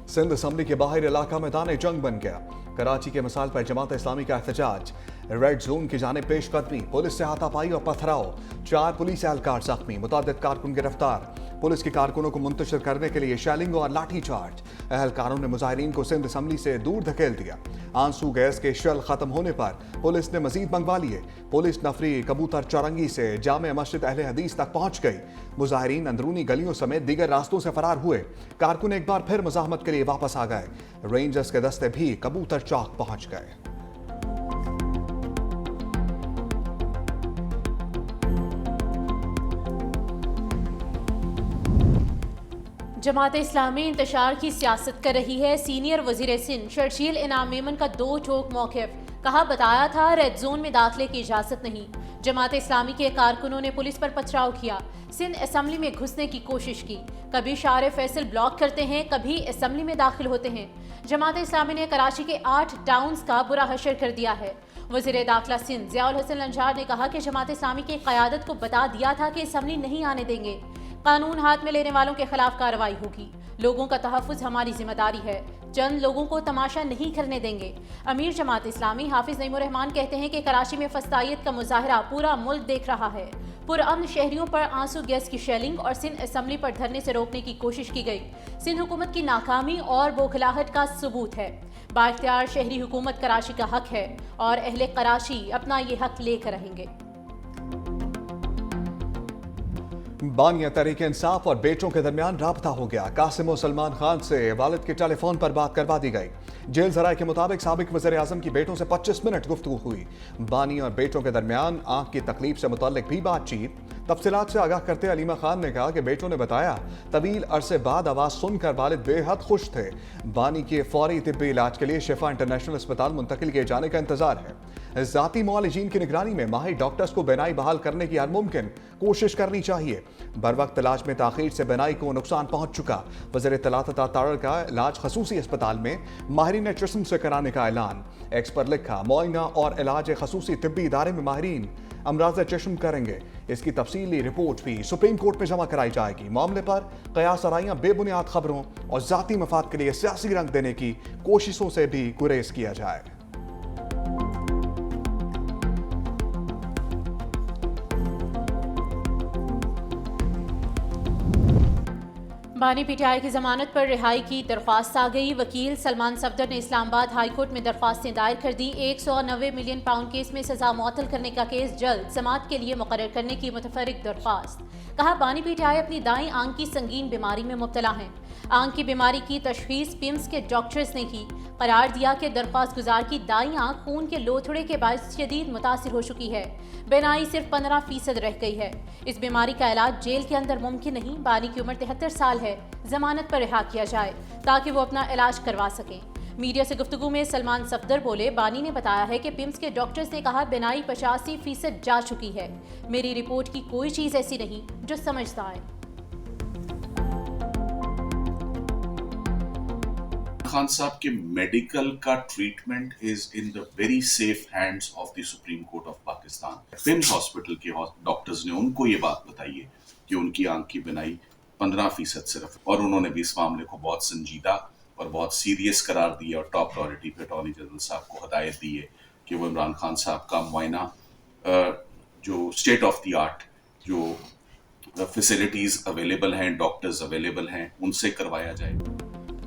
Sindh assembly के बाहर इलाका मैदान जंग बन गया। कराची के मिसाल पर जमात इस्लामी का एहतजाज, रेड जोन की जाने पेशकदमी, पुलिस से हाथापाई और पथराव, 4 पुलिस एहलकार जख्मी, मुतअद्दिद कारकुन गिरफ्तार। पुलिस के कारकुनों को मुंतशिर करने के लिए शेलिंग और लाठीचार्ज। एहलकारों ने मुजाहिरीन को सिंध असम्बली से दूर धकेल दिया। आंसू गैस के शेल खत्म होने पर पुलिस ने मजीद मंगवा लिए। पुलिस नफरी कबूतर चौरंगी से जामे मस्जिद अहले हदीस तक पहुंच गई। मुजाहिरीन अंदरूनी गलियों समेत दीगर रास्तों से फरार हुए। कारकुन एक बार फिर मुजाहमत के लिए वापस आ गए। रेंजर्स के दस्ते भी कबूतर चौक पहुंच गए। जमात इस्लामी इंतशार की सियासत कर रही है। सीनियर वजीर सिंध शर्जील इनाम मेमन का 2 टोक मौक़िफ़, कहा बताया था रेड जोन में दाखिले की इजाज़त नहीं। जमात इस्लामी के कारकुनों ने पुलिस पर पथराव किया, सिंध असम्बली में घुसने की कोशिश की। कभी शार फैसल ब्लॉक करते हैं, कभी असम्बली में दाखिल होते हैं। जमात इस्लामी ने कराची के 8 टाउन्स का बुरा हशर कर दिया है। वज़ीर दाखिला सिंध ज़ियाउल हसन लंजार ने कहा कि जमात इस्लामी की क़यादत को बता दिया था कि असम्बली नहीं आने देंगे। कानून हाथ में लेने वालों के खिलाफ कार्रवाई होगी। लोगों का तहफ़्फ़ुज़ हमारी जिम्मेदारी है, चंद लोगों को तमाशा नहीं करने देंगे। अमीर जमात इस्लामी हाफिज नईमुर रहमान कहते हैं कि कराची में फस्तायत का मुजाहरा पूरा मुल्क देख रहा है। पुरअमन शहरियों पर आंसू गैस की शेलिंग और सिंध असम्बली पर धरने से रोकने की कोशिश की गई। सिंध हुकूमत की नाकामी और बौखलाहट का सबूत है। बाइख्तियार शहरी हुकूमत कराची का हक है और अहले कराची अपना ये हक लेकर रहेंगे। बानिया तहरीक इंसाफ और बेटों के दरमियान राबता हो गया। कासिम और सलमान खान से वालिद के टेलीफोन पर बात करवा दी गई। जेल जराये के मुताबिक साबिक वज़ीर आज़म की बेटों से 25 मिनट गुफ्तगू हुई। बानी और बेटों के दरमियान आंख की तकलीफ से मुताल्लिक भी बातचीत। तफसीलात से आगाह करते अलीमा खान ने कहा कि बेटों ने बताया तवील अरसे बाद आवाज़ सुनकर वालिद बेहद खुश थे। बानी के फौरी तिब्बी इलाज के लिए शिफा इंटरनेशनल अस्पताल मुंतकिल किए जाने का इंतजार है। ज़ाती मुआलिजीन की निगरानी में माहिर डॉक्टर्स को बेनाई बहाल करने की हर मुमकिन कोशिश करनी चाहिए। बर वक्त इलाज में ताखीर से बेनाई को नुकसान पहुंच चुका। वज़ीर इत्तलात तारड़ का इलाज खसूसी अस्पताल में माहिरीन जिस्म से कराने का ऐलान। एक्स पर लिखा मुआयना और इलाज खसूसी तिब्बी इदारे में माहिरीन अमराज चश्म करेंगे। इसकी तफसीली रिपोर्ट भी सुप्रीम कोर्ट में जमा कराई जाएगी। मामले पर कयास आराइयां, बेबुनियाद खबरों और जाती मफाद के लिए सियासी रंग देने की कोशिशों से भी गुरेज किया जाए। बानी पीटीआई की जमानत पर रिहाई की दरख्वास्त आ गई। वकील सलमान सफदर ने इस्लामाबाद हाई कोर्ट में दरख्वास्तें दायर कर दी। 190 मिलियन पाउंड केस में सजा मुअत्तल करने का केस जल्द समाअत के लिए मुकर्रर करने की मुतफर्रिक दरख्वास्त। कहा बानी पीटीआई अपनी दाएं आंख की संगीन बीमारी में मुब्तला हैं। आंख की बीमारी की तशखीस पिम्स के डॉक्टर्स ने की। करार दिया कि दरख्वास्त गुजार की दाईं आंख खून के लोथड़े के बायस शदीद मुतासिर हो चुकी है। बेनाई सिर्फ 15% रह गई है। इस बीमारी का इलाज जेल के अंदर मुमकिन नहीं। बानी की उम्र 73 साल है। जमानत पर रिहा किया जाए ताकि वो अपना इलाज करवा सकें। मीडिया से गुफ्तगू में सलमान सफदर बोले, बानी ने बताया है कि पिम्स के डॉक्टर्स ने कहा बेनाई 85% जा चुकी है। मेरी रिपोर्ट की कोई चीज ऐसी नहीं जो समझता है। खान साहब के मेडिकल का treatment is in the very safe hands of the supreme court of Pakistan. PIMS hospital के डॉक्टर्स ने उनको ये बात बताई है कि उनकी आंख की बिनाई 15% सिर्फ, और उन्होंने भी इस मामले को बहुत संजीदा और बहुत सीरियस करार दिया और टॉप प्रायोरिटी पे अटॉर्नी जनरल साहब को हदायत दी है कि वो इमरान खान साहब का मुआयना जो स्टेट ऑफ द आर्ट जो फैसिलिटीज अवेलेबल हैं, डॉक्टर्स अवेलेबल हैं, उनसे करवाया जाए।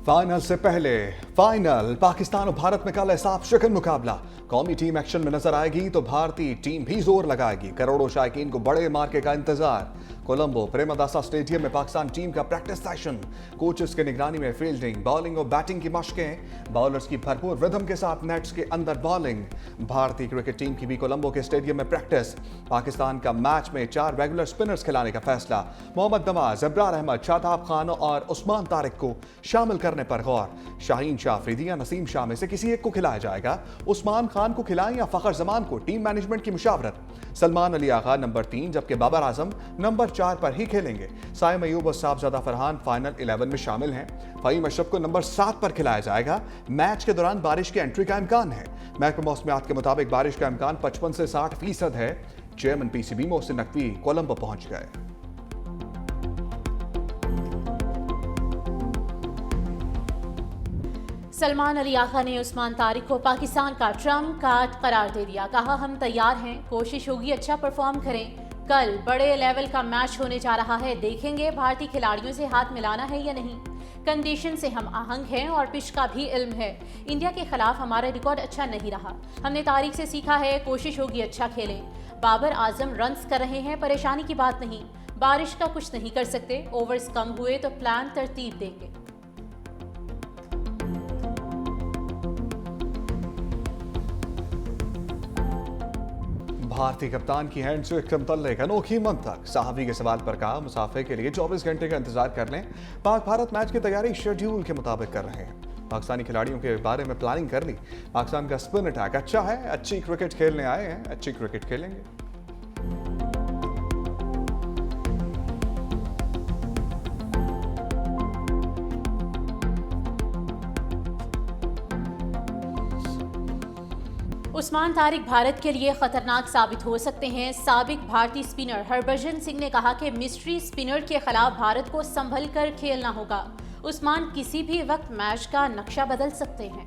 फाइनल से पहले फाइनल पाकिस्तान और भारत में कल हिसाब शिकन मुकाबला। कौमी टीम एक्शन में नजर आएगी तो भारतीय टीम भी जोर लगाएगी। करोड़ों शायकीन को बड़े मार्के का इंतजार। कोलंबो प्रेमदासा स्टेडियम में पाकिस्तान टीम का प्रैक्टिस सेशन। कोचेस के निगरानी में फील्डिंग, बॉलिंग और बैटिंग की मशकें। बॉलर्स की भरपूर रिदम के साथ नेट्स के अंदर बॉलिंग। भारतीय क्रिकेट टीम की भी कोलंबो के स्टेडियम में प्रैक्टिस। पाकिस्तान का मैच में 4 रेगुलर स्पिनर्स खिलाने का फैसला। मोहम्मद नवाज, इब्रार अहमद, शादाब खान और उस्मान तारिक को शामिल करने पर गौर। शाहीन शाह, अफरीदी या नसीम शाह में से किसी एक को खिलाया जाएगा। उस्मान खान को खिलाएं या फखर जमान को, टीम मैनेजमेंट की मुशावरत। सलमान अली आगा नंबर 3 जबकि बाबर आजम नंबर 4 पर ही खेलेंगे। साइम अयूब और साहबजादा फरहान फाइनल 11 में शामिल हैं। फहीम अशरफ को नंबर 7 पर खिलाया जाएगा। मैच के दौरान बारिश की एंट्री का इम्कान है। महकमा मौसमियात के मुताबिक बारिश का इम्कान 55 से 60% है। चेयरमैन पीसीबी मोहसिन नकवी कोलंबो पहुंच गए। सलमान अली आका ने उस्मान तारिक को पाकिस्तान का ट्रम्प कार्ड करार दे दिया। कहा, हम तैयार हैं, कोशिश होगी अच्छा परफॉर्म करें। कल बड़े लेवल का मैच होने जा रहा है, देखेंगे भारतीय खिलाड़ियों से हाथ मिलाना है या नहीं। कंडीशन से हम आहंग हैं और पिच का भी इल्म है। इंडिया के खिलाफ हमारा रिकॉर्ड अच्छा नहीं रहा, हमने तारिक से सीखा है, कोशिश होगी अच्छा खेलें। बाबर आजम रन्स कर रहे हैं, परेशानी की बात नहीं। बारिश का कुछ नहीं कर सकते, ओवर्स कम हुए तो प्लान तरतीब देंगे। भारतीय कप्तान की हैंड से एक मुतल्लिक अनोखी मंतक। सहाफी के सवाल पर कहा, मुसाफिर के लिए 24 घंटे का इंतजार कर लें। पाक भारत मैच की तैयारी शेड्यूल के मुताबिक कर रहे हैं। पाकिस्तानी खिलाड़ियों के बारे में प्लानिंग कर ली। पाकिस्तान का स्पिन अटैक अच्छा है, अच्छी क्रिकेट खेलने आए हैं, अच्छी क्रिकेट खेलेंगे। उस्मान तारिक भारत के लिए खतरनाक साबित हो सकते हैं। साबिक भारतीय स्पिनर हरभजन सिंह ने कहा कि मिस्ट्री स्पिनर के खिलाफ भारत को संभल कर खेलना होगा। उस्मान किसी भी वक्त मैच का नक्शा बदल सकते हैं।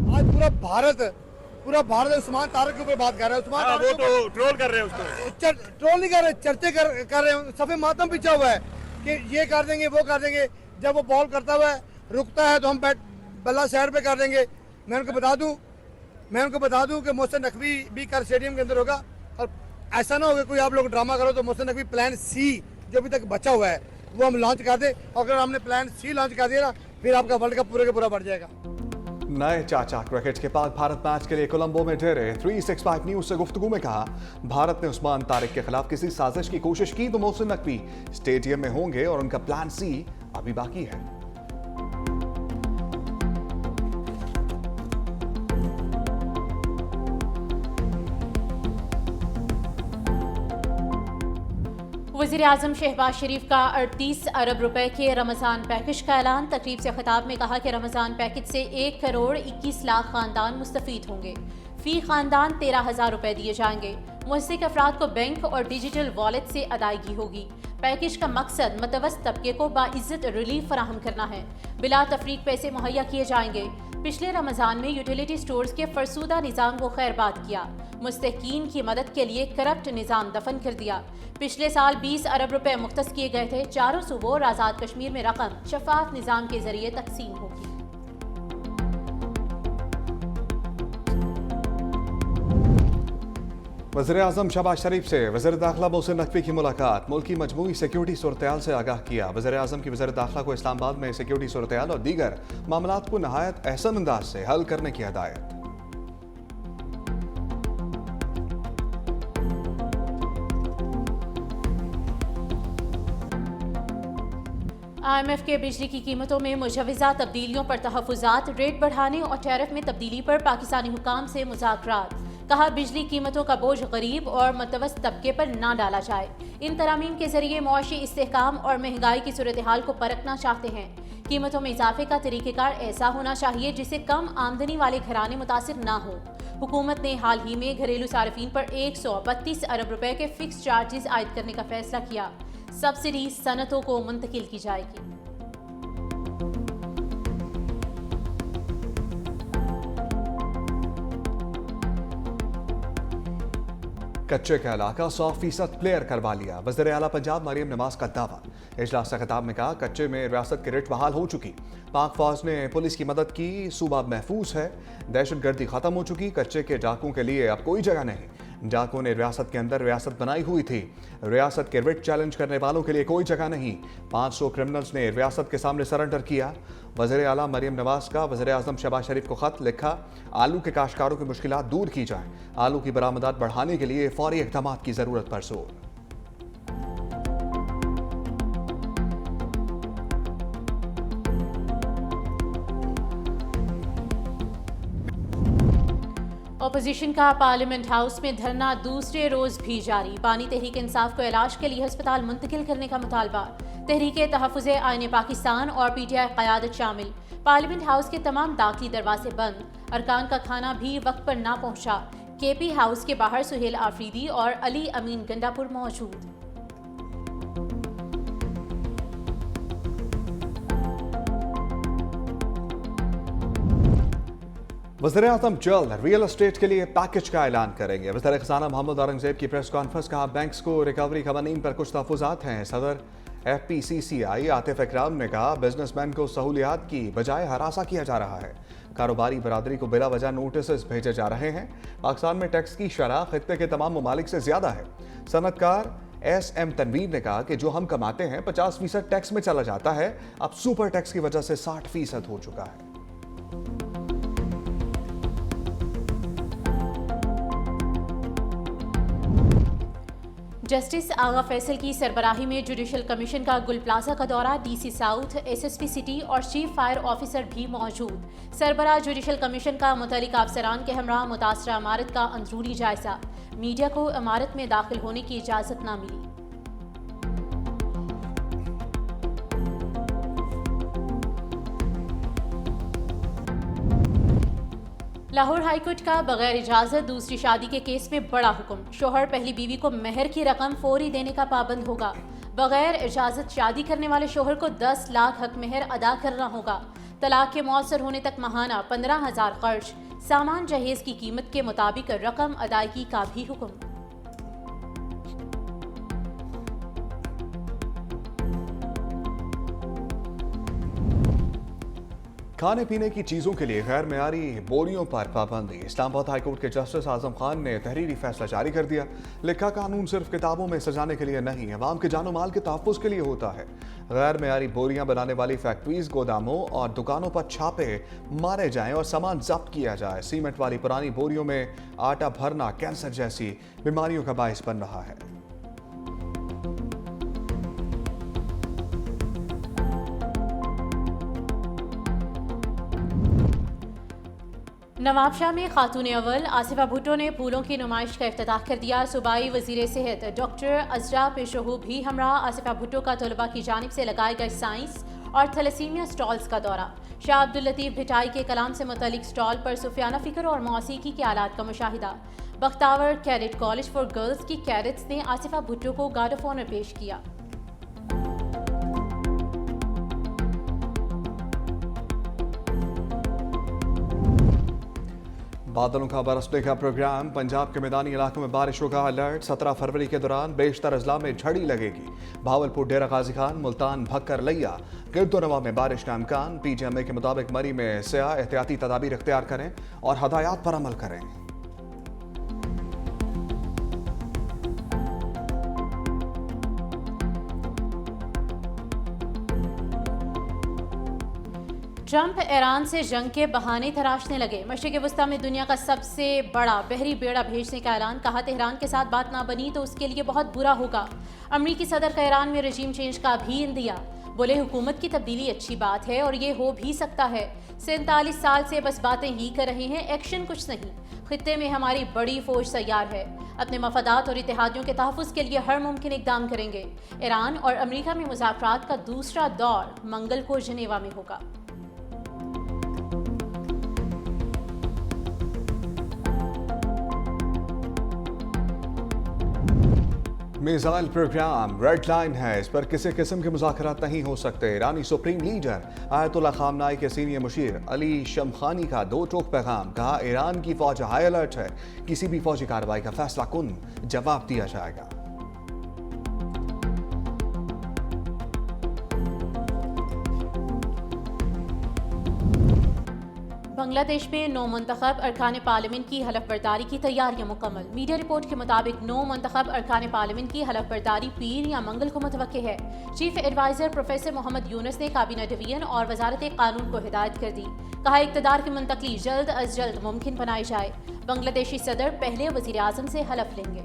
आज पूरा भारत उस्मान तारिक के ऊपर बात कर रहा है। उस्मान वो तो ट्रोल कर रहे हैं उसको। ट्रोल नहीं कर रहे, चर्चे कर रहे हैं। सफे मातम पिछा हुआ है कि ये कर देंगे, वो कर देंगे। जब वो बॉल करता हुआ रुकता है तो हम बैट बल्ला साइड पे कर देंगे। मैं उनको बता दूं कि मोहसिन नकवी भी कल स्टेडियम के अंदर होगा। और ऐसा ना होगा कोई आप लोग ड्रामा करो तो मोहसिन नकवी प्लान सी जो अभी तक बचा हुआ है वो हम लॉन्च कर दें। और अगर हमने प्लान सी लॉन्च कर दिया ना, फिर आपका वर्ल्ड कप पूरे के पूरा बढ़ जाएगा। नए चाचा क्रिकेट के पाक भारत मैच के लिए कोलंबो में ठहरे 365 न्यूज से गुफ्तगू में कहा, भारत ने उस्मान तारिक के खिलाफ किसी साजिश की कोशिश की तो मोहसिन नकवी स्टेडियम में होंगे और उनका प्लान सी अभी बाकी है। वज़ीर आज़म शहबाज शरीफ का 38 अरब रुपए के रमज़ान पैकेज का ऐलान। तकरीब से खिताब में कहा कि रमज़ान पैकेज से 1 करोड़ 21 लाख खानदान मुस्तफ़ीद होंगे। फी खानदान 13,000 रुपए दिए जाएंगे। मुस्तहिक़ अफराद को बैंक और डिजिटल वॉलेट से अदायगी होगी। पैकेज का मकसद मतवसत तबके को बाइज्जत रिलीफ फराहम करना है। बिला तफरीक पैसे मुहैया किए जाएंगे। पिछले रमज़ान में यूटिलिटी स्टोर्स के फरसूदा निज़ाम को खैरबाद किया। मुस्तहीकीन की मदद के लिए करप्ट निज़ाम दफन कर दिया। पिछले साल 20 अरब रुपए मुख्तस किए गए थे। चारों सूबों और आज़ाद कश्मीर में रकम शफाफ निज़ाम के जरिए तकसीम होगी। वज़ीर-ए-आज़म शहबाज शरीफ से वज़ीर दाखिला मोहसिन नकवी की मुलाकात। मुल्क की मजमूई सिक्योरिटी सूरत-ए-हाल से आगाह किया। वज़ीर-ए-आज़म की वज़ीर दाखिला को इस्लामाबाद में सिक्योरिटी सूरत-ए-हाल और दीगर मामलात को नहायत अहसन अंदाज से हल करने की हिदायत। IMF के बिजली की कीमतों में मुजवज़ा तब्दीलियों पर तहफ़्फ़ुज़ात। रेट बढ़ाने और टैरिफ में तब्दीली पर पाकिस्तानी हुकाम से मुज़ाकरात। कहा, बिजली कीमतों का बोझ गरीब और मतवसत तबके पर ना डाला जाए। इन तरामीम के जरिए मुआशी इस्तेहकाम और महंगाई की सूरत हाल को परखना चाहते हैं। कीमतों में इजाफे का तरीक़ेकार ऐसा होना चाहिए जिससे कम आमदनी वाले घराने मुतासिर ना हो। हुकूमत ने हाल ही में घरेलू सार्फिन पर 132 अरब रुपए के फिक्स चार्जेस आयद करने का फैसला किया। सब्सिडी सनतों को मुंतकिल की जाएगी। कच्चे का इलाका 100% क्लियर करवा लिया। वज़ीर आला पंजाब मरियम नवाज का दावा। इजलास से खिताब में कहा, कच्चे में रियासत की रिट बहाल हो चुकी। पाक फौज ने पुलिस की मदद की, सूबा महफूज है। दहशतगर्दी खत्म हो चुकी। कच्चे के डाकुओं के लिए अब कोई जगह नहीं। डाकुओं ने रियासत के अंदर रियासत बनाई हुई थी। रियासत के रिट चैलेंज करने वालों के लिए कोई जगह नहीं। 500 क्रिमिनल्स ने रियासत के सामने सरेंडर किया। वज़ीर आला मरियम नवाज का वज़ीर आज़म शहबाज शरीफ को खत लिखा, आलू के काश्तकारों की मुश्किलात दूर की जाएं। आलू की बरामदात बढ़ाने के लिए फौरी इक़दाम की जरूरत पर जोर। अपोजिशन का पार्लियामेंट हाउस में धरना दूसरे रोज भी जारी। बानी तहरीक इंसाफ को इलाज के लिए अस्पताल मुंतकिल करने का मुतालबा। तहरीक तहफ़्फ़ुज़े आईन पाकिस्तान और PTI क़यादत शामिल। पार्लियामेंट हाउस के तमाम दाखिली दरवाजे बंद। अरकान का खाना भी वक्त पर ना पहुंचा। KP हाउस के बाहर सुहेल आफरीदी और अली अमीन गंडापुर मौजूद। वज़ीर-ए-आज़म जल्द रियल एस्टेट के लिए पैकेज का ऐलान करेंगे। वज़ीर ख़ज़ाना मोहम्मद औरंगज़ेब की प्रेस कॉन्फ्रेंस कहा, बैंक्स को रिकवरी क़वानीन पर कुछ तहफ़्फ़ुज़ात हैं। सदर FPCCI आतिफ इकराम ने कहा, बिजनेसमैन को सहूलियात की बजाय हरासा किया जा रहा है। कारोबारी बरादरी को बिला वजह नोटिस भेजे जा रहे हैं। पाकिस्तान में टैक्स की शरह खित्ते के तमाम ममालिक से ज़्यादा है। सनतकार SM तनवीर ने कहा कि जो हम कमाते हैं 50% टैक्स में चला जाता है, अब सुपर टैक्स की वजह से 60% हो चुका है। जस्टिस आगा फैसल की सरबराही में जुडिशल कमीशन का गुल प्लाजा का दौरा, DC साउथ, SSP सिटी और चीफ फायर ऑफिसर भी मौजूद। सरबराह जुडिशल कमीशन का मुतल्लिक अफसरान के हमरा मुतासरा इमारत का अंदरूनी जायजा। मीडिया को इमारत में दाखिल होने की इजाज़त न मिली। लाहौर हाईकोर्ट का बगैर इजाजत दूसरी शादी के केस में बड़ा हुक्म। शोहर पहली बीवी को मेहर की रकम फौरी देने का पाबंद होगा। बगैर इजाजत शादी करने वाले शोहर को 10 लाख हक मेहर अदा करना होगा। तलाक के मौसर होने तक माहाना 15,000 खर्च। सामान जहेज की कीमत के मुताबिक रकम अदायगी का भी हुक्म। खाने पीने की चीज़ों के लिए गैर मेयारी बोरियों पर पाबंदी। इस्लामाबाद हाईकोर्ट के जस्टिस आजम खान ने तहरीरी फैसला जारी कर दिया। लिखा, कानून सिर्फ किताबों में सजाने के लिए नहीं, अवाम के जानो माल के तहफ़्फ़ुज़ के लिए होता है। गैर मेयारी बोरियां बनाने वाली फैक्ट्रीज, गोदामों और दुकानों पर छापे मारे जाएं और सामान जब्त किया जाए। सीमेंट वाली पुरानी बोरियों में आटा भरना कैंसर जैसी बीमारियों का बायस बन रहा है। नवाबशाह में खातून अव्वल आसिफा भुट्टो ने फूलों की नुमाइश का इफ्तिताह कर दिया। सूबाई वज़ीर सेहत डॉक्टर अजरा पेशोहू भी हमरा आसिफा भुट्टो का तलबा की जानिब से लगाए गए साइंस और थैलेसीमिया स्टॉल्स का दौरा। शाह अब्दुल लतीफ़ भिटाई के कलाम से मुतल्लिक स्टॉल पर सुफियाना फ़िक्र और मौसीकी के आलात का मुशाहिदा। Bakhtawar cadet college for girls की कैडेट्स ने आसिफा भुट्टो को गार्ड ऑफ ऑनर पेश किया। बादलों का बरसने का प्रोग्राम। पंजाब के मैदानी इलाकों में बारिशों का अलर्ट। 17 फरवरी के दौरान बेशतर अजला में झड़ी लगेगी। भावलपुर, डेरा गाजी खान, मुल्तान, भक्कर, लिया, गिरदोनवा में बारिश का इम्कान। PTMA के मुताबिक मरी में स्याह एहतियाती तदाबीर इख्तियार करें और हदायत पर अमल करें। ट्रंप ईरान से जंग के बहाने तराशने लगे। मशरिक़ वस्ता में दुनिया का सबसे बड़ा बहरी बेड़ा भेजने का ऐलान। कहा, तेहरान के साथ बात ना बनी तो उसके लिए बहुत बुरा होगा। अमरीकी सदर का ईरान में रजीम चेंज का भी इंदिया। बोले, हुकूमत की तब्दीली अच्छी बात है और ये हो भी सकता है। 47 साल से बस बातें ही कर रहे हैं, एक्शन कुछ नहीं। खित्ते में हमारी बड़ी फौज तैयार है। अपने मफादात और इत्तेहादियों के तहफ़्फ़ुज़ के लिए हर मुमकिन इक़दाम करेंगे। ईरान और अमरीका में मुज़ाकरात का दूसरा दौर मंगल को जिनेवा में होगा। मिसाइल प्रोग्राम रेड लाइन है, इस पर किसी किस्म के मुज़ाकरात नहीं हो सकते। ईरानी सुप्रीम लीडर आयतुल्लाह ख़ामनाई के सीनियर मुशीर अली शमखानी का दो टोक पैगाम। कहा, ईरान की फौज हाई अलर्ट है, किसी भी फौजी कार्रवाई का फैसला कुन जवाब दिया जाएगा। बांग्लादेश में नौ मुंतखब अरकान पार्लियामेंट की हलफ बर्दारी की तैयारियां मुकम्मल। मीडिया रिपोर्ट के मुताबिक 9 मुंतखब अरकान पार्लियामेंट की हलफ बर्दारी पीर या मंगल को मुतवक्के है। Chief adviser professor Mohammad Yunus ने काबीना डिवीजन और वजारत कानून को हिदायत कर दी। कहा, इक़्तिदार की मुंतकली जल्द अज जल्द मुमकिन बनाई जाए। बांग्लादेशी सदर पहले वज़ीर आज़म से हलफ लेंगे।